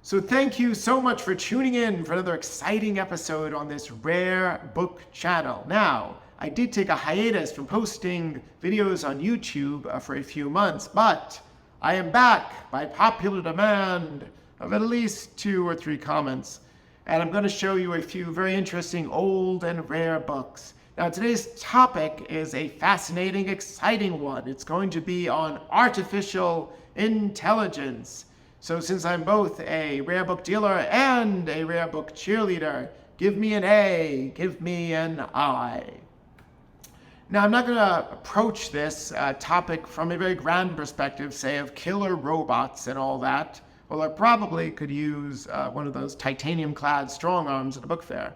So thank you so much for tuning in for another exciting episode on this Rare Book channel. Now, I did take a hiatus from posting videos on YouTube for a few months, but I am back by popular demand of at least 2 or 3 comments. And I'm going to show you a few very interesting old and rare books. Now, today's topic is a fascinating, exciting one. It's going to be on artificial intelligence. So since I'm both a rare book dealer and a rare book cheerleader, give me an A, give me an I. Now, I'm not going to approach this topic from a very grand perspective, say, of killer robots and all that. Well, I probably could use one of those titanium-clad strong arms at a book fair.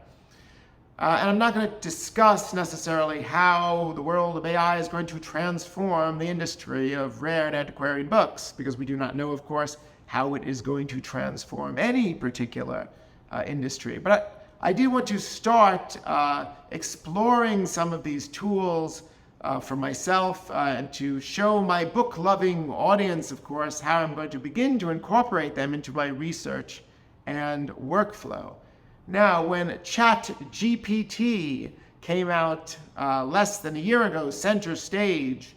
And I'm not going to discuss necessarily how the world of AI is going to transform the industry of rare and antiquarian books, because we do not know, of course, how it is going to transform any particular industry. But I do want to start exploring some of these tools for myself and to show my book-loving audience, of course, how I'm going to begin to incorporate them into my research and workflow. Now, when Chapgpt came out less than a year ago, center stage,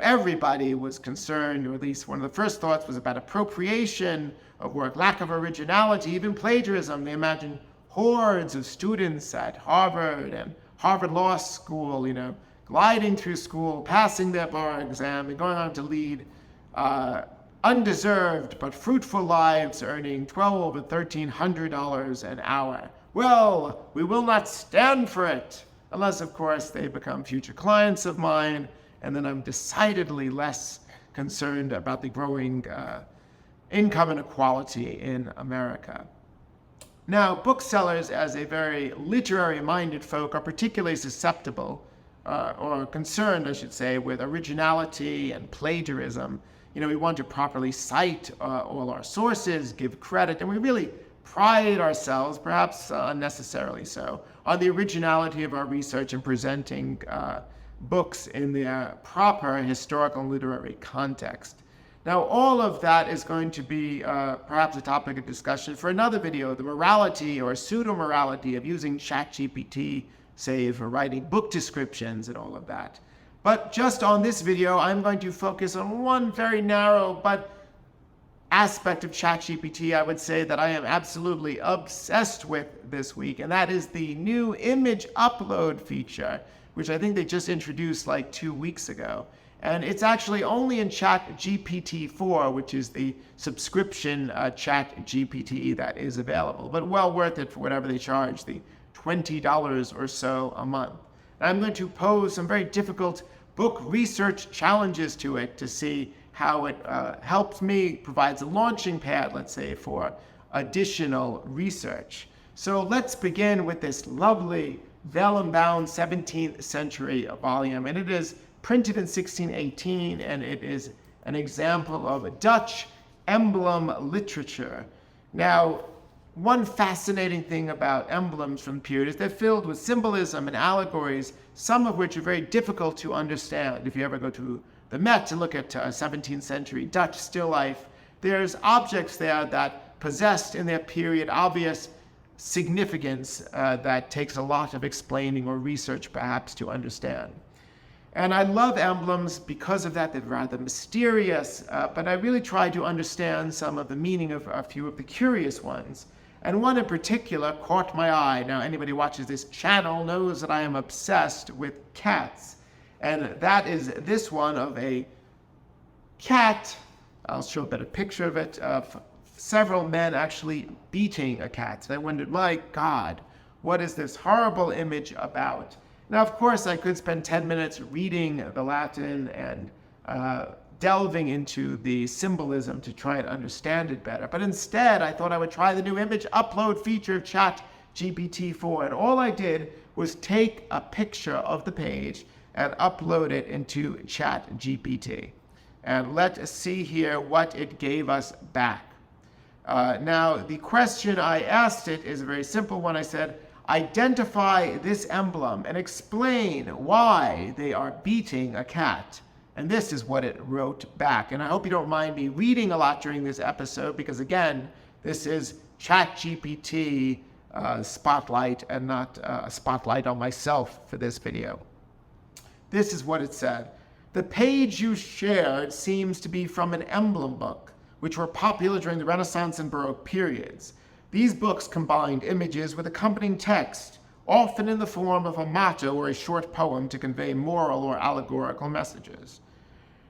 everybody was concerned, or at least one of the first thoughts was about appropriation of work, lack of originality, even plagiarism. They imagined hordes of students at Harvard and Harvard Law School, gliding through school, passing their bar exam, and going on to lead undeserved but fruitful lives, earning $1,200 or $1,300 an hour. Well, we will not stand for it, unless, of course, they become future clients of mine, and then I'm decidedly less concerned about the growing income inequality in America. Now, booksellers, as a very literary-minded folk, are particularly susceptible, or concerned, I should say, with originality and plagiarism. We want to properly cite all our sources, give credit, and we really pride ourselves, perhaps unnecessarily so, on the originality of our research and presenting books in their proper historical and literary context. Now, all of that is going to be perhaps a topic of discussion for another video, the morality or pseudo-morality of using Chapgpt, say, for writing book descriptions and all of that. But just on this video, I'm going to focus on one very narrow but aspect of Chapgpt I would say that I am absolutely obsessed with this week, and that is the new image upload feature, which I think they just introduced like 2 weeks ago. And it's actually only in Chapgpt 4, which is the subscription Chapgpt that is available, but well worth it for whatever they charge, the $20 or so a month. And I'm going to pose some very difficult book research challenges to it to see how it helps me, provides a launching pad, let's say, for additional research. So let's begin with this lovely vellum-bound 17th century volume, and it is printed in 1618, and it is an example of Dutch emblem literature. Now, one fascinating thing about emblems from the period is they're filled with symbolism and allegories, some of which are very difficult to understand. If you ever go to the Met to look at 17th century Dutch still life, there's objects there that possessed in their period obvious significance that takes a lot of explaining or research perhaps to understand. And I love emblems because of that. They're rather mysterious, but I really try to understand some of the meaning of a few of the curious ones. And one in particular caught my eye. Now, anybody who watches this channel knows that I am obsessed with cats. And that is this one of a cat. I'll show a better picture of it, of several men actually beating a cat. And I wondered, my God, what is this horrible image about? Now, of course, I could spend 10 minutes reading the Latin and delving into the symbolism to try and understand it better. But instead, I thought I would try the new image upload feature of Chapgpt 4. And all I did was take a picture of the page and upload it into Chapgpt. And let's see here what it gave us back. Now, the question I asked it is a very simple one. I said, identify this emblem and explain why they are beating a cat. And this is what it wrote back. And I hope you don't mind me reading a lot during this episode because, again, This is Chapgpt spotlight and not a spotlight on myself for this video. This is what it said. The page you shared seems to be from an emblem book, which were popular during the Renaissance and Baroque periods. These books combined images with accompanying text, often in the form of a motto or a short poem to convey moral or allegorical messages.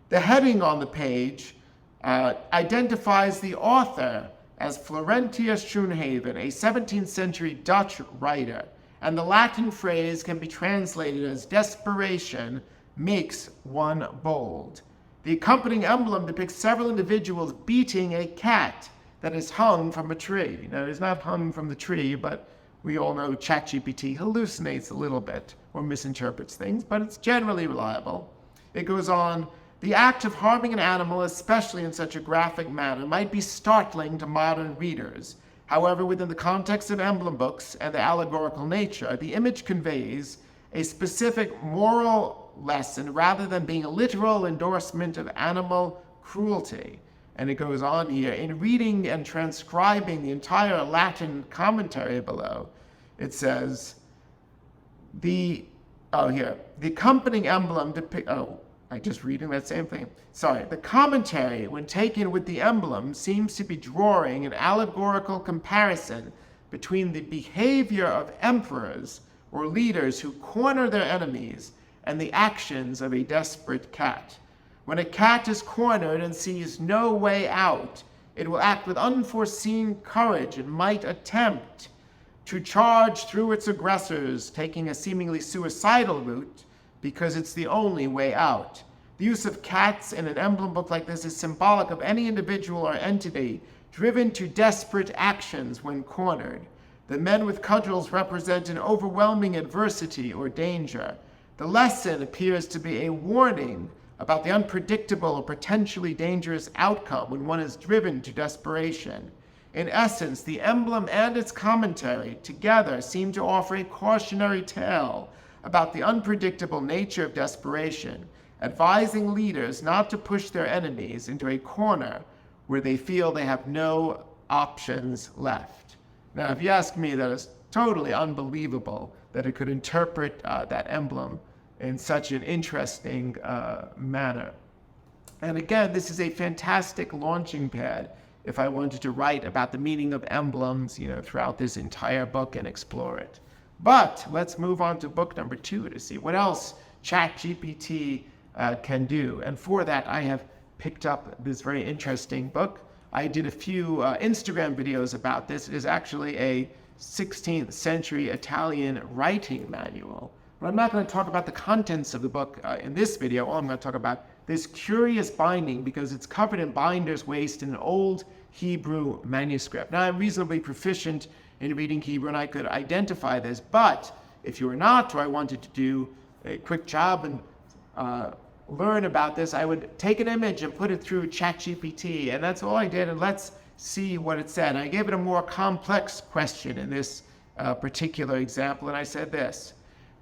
The heading on the page identifies the author as Florentius Schoonhaven, a 17th century Dutch writer, and the Latin phrase can be translated as desperation makes one bold. The accompanying emblem depicts several individuals beating a cat that is hung from a tree. Now, it is not hung from the tree, but we all know Chapgpt hallucinates a little bit or misinterprets things, but it's generally reliable. It goes on, the act of harming an animal, especially in such a graphic manner, might be startling to modern readers. However, within the context of emblem books and the allegorical nature, the image conveys a specific moral lesson rather than being a literal endorsement of animal cruelty. And it goes on here, in reading and transcribing the entire Latin commentary below, it says, the accompanying emblem reading that same thing. Sorry, the commentary, when taken with the emblem, seems to be drawing an allegorical comparison between the behavior of emperors or leaders who corner their enemies and the actions of a desperate cat. When a cat is cornered and sees no way out, it will act with unforeseen courage and might attempt to charge through its aggressors, taking a seemingly suicidal route because it's the only way out. The use of cats in an emblem book like this is symbolic of any individual or entity driven to desperate actions when cornered. The men with cudgels represent an overwhelming adversity or danger. The lesson appears to be a warning about the unpredictable or potentially dangerous outcome when one is driven to desperation. In essence, the emblem and its commentary together seem to offer a cautionary tale about the unpredictable nature of desperation, advising leaders not to push their enemies into a corner where they feel they have no options left. Now, if you ask me, that is totally unbelievable that it could interpret that emblem in such an interesting manner. And again, this is a fantastic launching pad if I wanted to write about the meaning of emblems, throughout this entire book and explore it. But let's move on to book number 2 to see what else Chapgpt can do. And for that, I have picked up this very interesting book. I did a few Instagram videos about this. It is actually a 16th century Italian writing manual. But I'm not going to talk about the contents of the book in this video. All I'm going to talk about this curious binding because it's covered in binder's waste in an old Hebrew manuscript. Now, I'm reasonably proficient in reading Hebrew and I could identify this, but if you were not, or I wanted to do a quick job and learn about this, I would take an image and put it through Chapgpt, and that's all I did, and let's see what it said. I gave it a more complex question in this particular example, and I said this: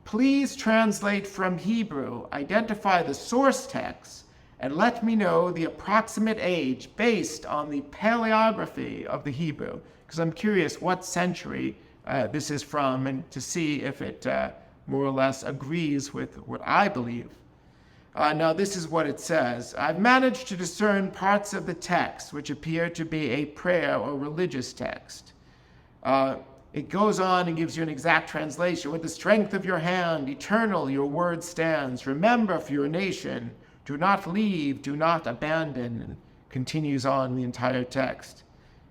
please translate from Hebrew, identify the source text, and let me know the approximate age based on the paleography of the Hebrew, because I'm curious what century this is from and to see if it more or less agrees with what I believe. Now, this is what it says. I've managed to discern parts of the text which appear to be a prayer or religious text. It goes on and gives you an exact translation. With the strength of your hand, eternal your word stands. Remember for your nation. Do not leave, do not abandon. And continues on the entire text.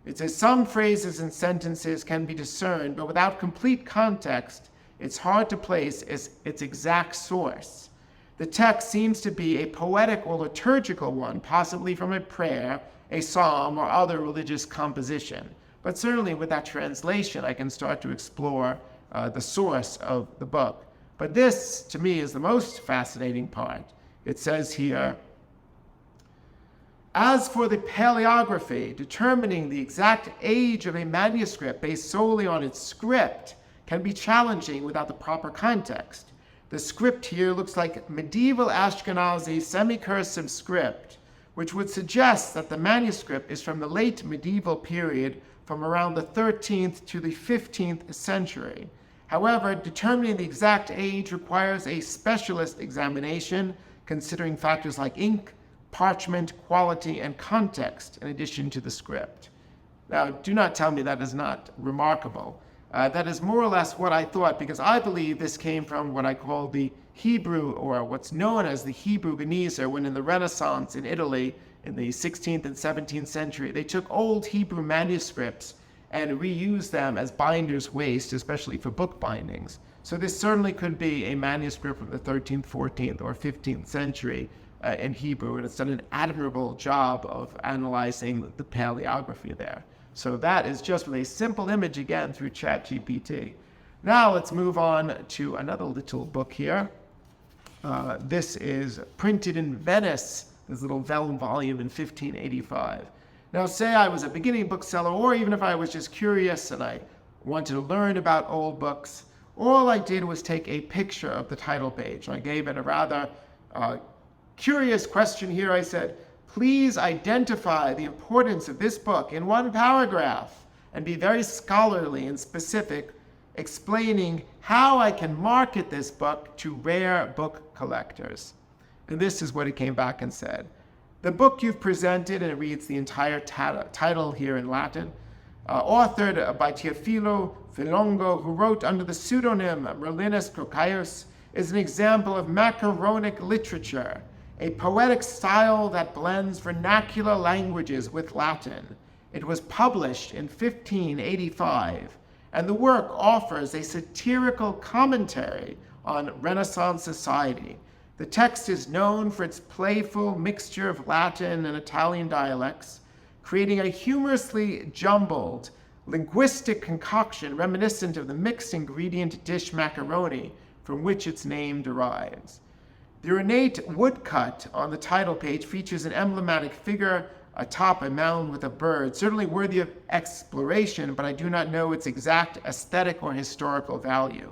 It says some phrases and sentences can be discerned, but without complete context, it's hard to place its exact source. The text seems to be a poetic or liturgical one, possibly from a prayer, a psalm, or other religious composition. But certainly with that translation, I can start to explore the source of the book. But this, to me, is the most fascinating part. It says here, as for the paleography, determining the exact age of a manuscript based solely on its script can be challenging without the proper context. The script here looks like medieval Ashkenazi semi-cursive script, which would suggest that the manuscript is from the late medieval period from around the 13th to the 15th century. However, determining the exact age requires a specialist examination, considering factors like ink, parchment, quality, and context, in addition to the script. Now, do not tell me that is not remarkable. That is more or less what I thought, because I believe this came from what I call the Hebrew, or what's known as the Hebrew Genezer, when in the Renaissance in Italy in the 16th and 17th century, they took old Hebrew manuscripts and reused them as binder's waste, especially for book bindings. So this certainly could be a manuscript from the 13th, 14th, or 15th century in Hebrew, and it's done an admirable job of analyzing the paleography there. So that is just with a simple image, again, through Chapgpt. Now let's move on to another little book here. This is printed in Venice, this little vellum volume in 1585. Now, say I was a beginning bookseller, or even if I was just curious and I wanted to learn about old books, all I did was take a picture of the title page. I gave it a rather curious question here. I said, please identify the importance of this book in one paragraph, and be very scholarly and specific, explaining how I can market this book to rare book collectors. And this is what it came back and said. The book you've presented, and it reads the entire title here in Latin, authored by Teofilo Filongo, who wrote under the pseudonym Merlinus Crocaius, is an example of macaronic literature, a poetic style that blends vernacular languages with Latin. It was published in 1585, and the work offers a satirical commentary on Renaissance society. The text is known for its playful mixture of Latin and Italian dialects, creating a humorously jumbled linguistic concoction reminiscent of the mixed ingredient dish macaroni from which its name derives. The ornate woodcut on the title page features an emblematic figure atop a mound with a bird, certainly worthy of exploration, but I do not know its exact aesthetic or historical value.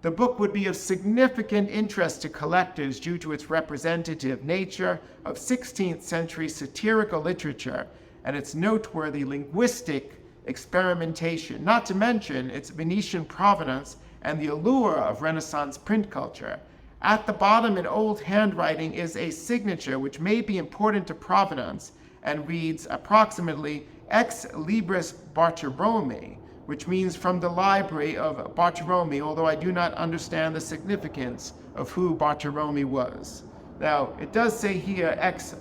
The book would be of significant interest to collectors due to its representative nature of 16th century satirical literature and its noteworthy linguistic experimentation, not to mention its Venetian provenance and the allure of Renaissance print culture. At the bottom in old handwriting is a signature which may be important to provenance and reads approximately Ex Libris Bartolomei, which means from the library of Bartolomei, although I do not understand the significance of who Bartolomei was. Now, it does say here Ex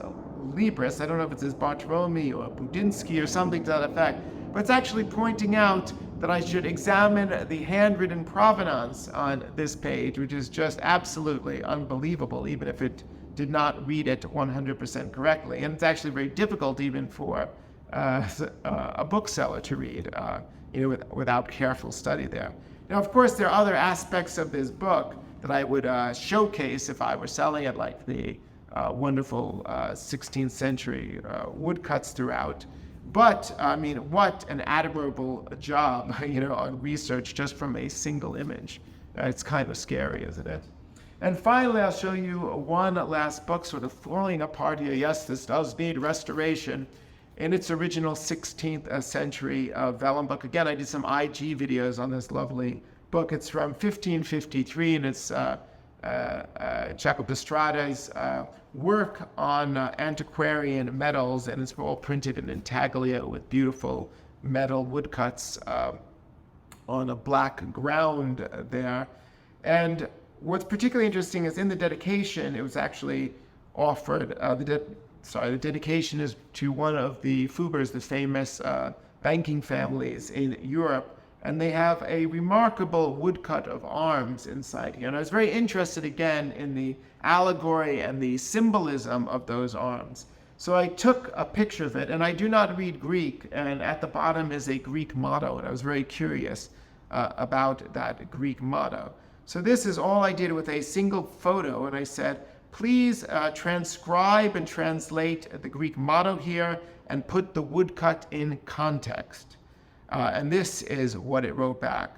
Libris. I don't know if it says Bartolomei or Budinsky or something to that effect, but it's actually pointing out that I should examine the handwritten provenance on this page, which is just absolutely unbelievable, even if it did not read it 100% correctly. And it's actually very difficult even for a bookseller to read, without careful study there. Now, of course, there are other aspects of this book that I would showcase if I were selling it, like the wonderful 16th century woodcuts throughout. But, I mean, what an admirable job, on research just from a single image. It's kind of scary, isn't it? And finally, I'll show you one last book, sort of falling apart here. Yes, this does need restoration. In its original 16th century vellum book. Again, I did some IG videos on this lovely book. It's from 1553, and it's Chapgpt's work on antiquarian metals, and it's all printed in intaglio with beautiful metal woodcuts on a black ground there. And what's particularly interesting is in the dedication, it was actually offered, the dedication is to one of the Fubers, the famous banking families in Europe, and they have a remarkable woodcut of arms inside here. And I was very interested again in the allegory and the symbolism of those arms. So I took a picture of it, and I do not read Greek, and at the bottom is a Greek motto, and I was very curious about that Greek motto. So this is all I did with a single photo, and I said, please transcribe and translate the Greek motto here and put the woodcut in context. And this is what it wrote back.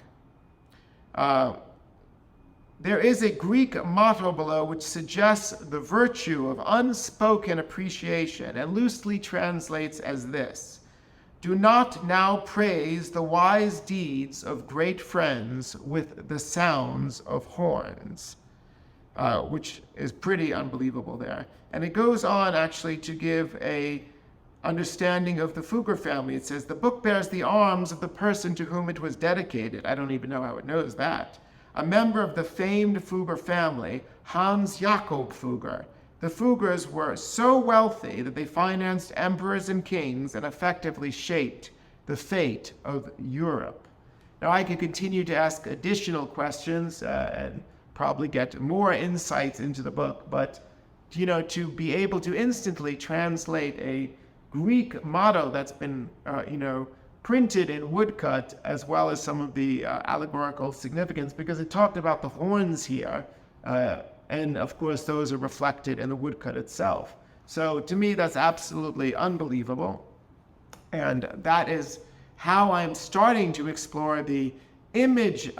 There is a Greek motto below which suggests the virtue of unspoken appreciation and loosely translates as this: Do not now praise the wise deeds of great friends with the sounds of horns. Which is pretty unbelievable there. And it goes on actually to give a understanding of the Fugger family. It says, the book bears the arms of the person to whom it was dedicated. I don't even know how it knows that. A member of the famed Fugger family, Hans Jakob Fugger. The Fuggers were so wealthy that they financed emperors and kings and effectively shaped the fate of Europe. Now I could continue to ask additional questions and probably get more insights into the book, but to be able to instantly translate a Greek motto that's been printed in woodcut, as well as some of the allegorical significance, because it talked about the horns here, and of course those are reflected in the woodcut itself. So to me that's absolutely unbelievable, and that is how I'm starting to explore the image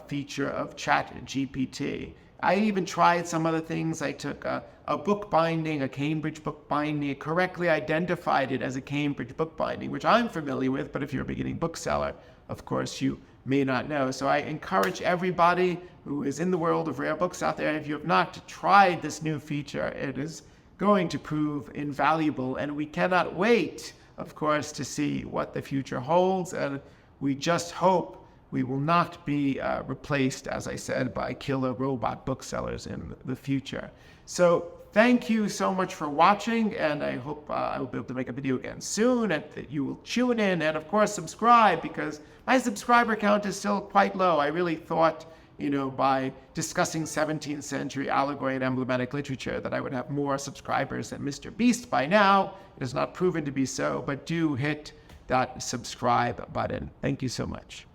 feature of Chapgpt. I even tried some other things. I took a book binding, a Cambridge book binding, correctly identified it as a Cambridge book binding, which I'm familiar with, but if you're a beginning bookseller, of course you may not know. So I encourage everybody who is in the world of rare books out there, if you have not tried this new feature, it is going to prove invaluable, and we cannot wait, of course, to see what the future holds, and we just hope we will not be replaced, as I said, by killer robot booksellers in the future. So thank you so much for watching, and I hope I will be able to make a video again soon, and that you will tune in and, of course, subscribe, because my subscriber count is still quite low. I really thought, by discussing 17th century allegory and emblematic literature, that I would have more subscribers than Mr. Beast by now. It has not proven to be so, but do hit that subscribe button. Thank you so much.